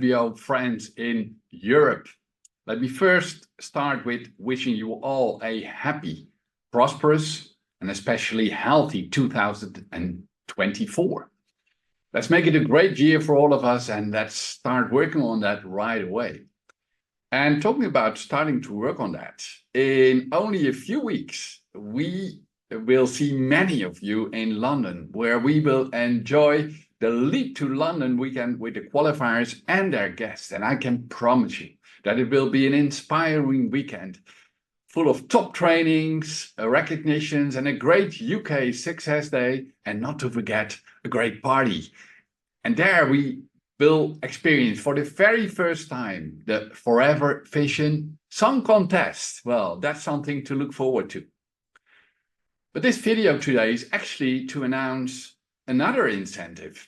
FBO friends in Europe. Let me first start with wishing you all a happy, prosperous, and especially healthy 2024. Let's make it a great year for all of us, and let's start working on that right away. And talking about starting to work on that, in only a few weeks, we will see many of you in London, where we will enjoy the Lead to London weekend with the qualifiers and their guests. And I can promise you that it will be an inspiring weekend full of top trainings, recognitions, and a great UK Success Day, and not to forget, a great party. And there we will experience for the very first time the Forever Vision Song Contest. Well, that's something to look forward to. But this video today is actually to announce another incentive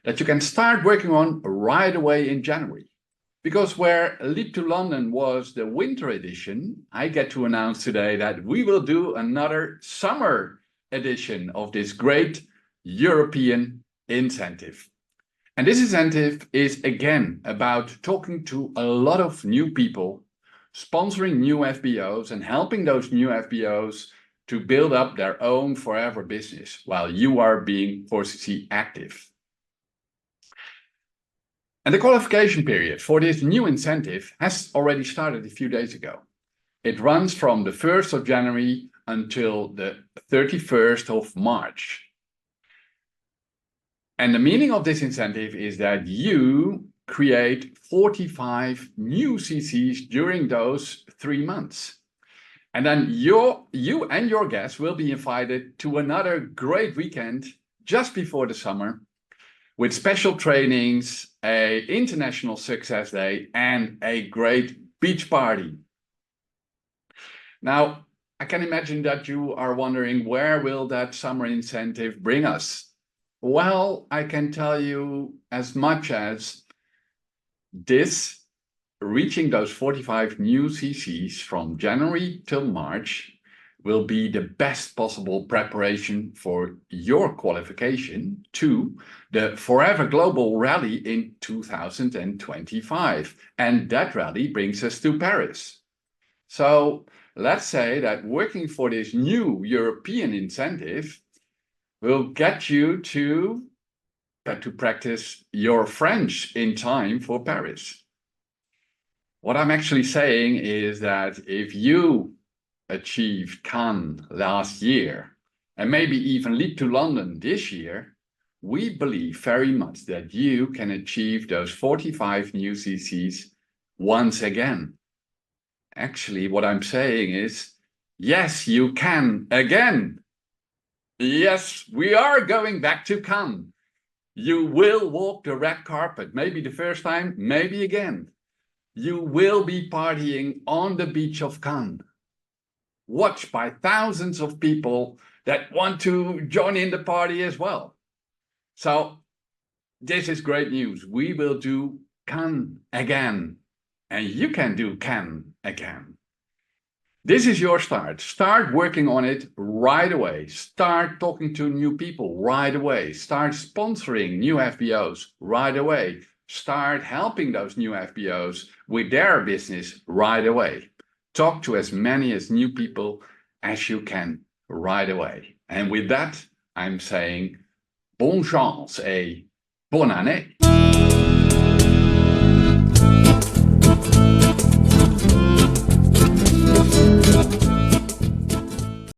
that you can start working on right away in January. Because where Lead to London was the winter edition, I get to announce today that we will do another summer edition of this great European incentive. And this incentive is again about talking to a lot of new people, sponsoring new FBOs and helping those new FBOs to build up their own forever business while you are being 4CC active. And the qualification period for this new incentive has already started a few days ago. It runs from the 1st of January until the 31st of March. And the meaning of this incentive is that you create 45 new CCs during those 3 months. And then you and your guests will be invited to another great weekend just before the summer with special trainings, an international success day, and a great beach party. Now, I can imagine that you are wondering, where will that summer incentive bring us? Well, I can tell you as much as this, reaching those 45 new CCs from January till March will be the best possible preparation for your qualification to the Forever Global Rally in 2025. And that rally brings us to Paris. So let's say that working for this new European incentive will get you to practice your French in time for Paris. What I'm actually saying is that if you achieved Cannes last year, and maybe even Lead to London this year, we believe very much that you can achieve those 45 new CCs once again. Actually, what I'm saying is, yes, you can again. Yes, we are going back to Cannes. You will walk the red carpet, maybe the first time, maybe again. You will be partying on the beach of Cannes, watched by thousands of people that want to join in the party as well. So this is great news. We will do Cannes again, and you can do Cannes again. This is your start. Start working on it right away. Start talking to new people right away. Start sponsoring new FBOs right away. Start helping those new FBOs with their business right away. Talk to as many new people as you can right away. And with that, I'm saying bonne chance et bonne année.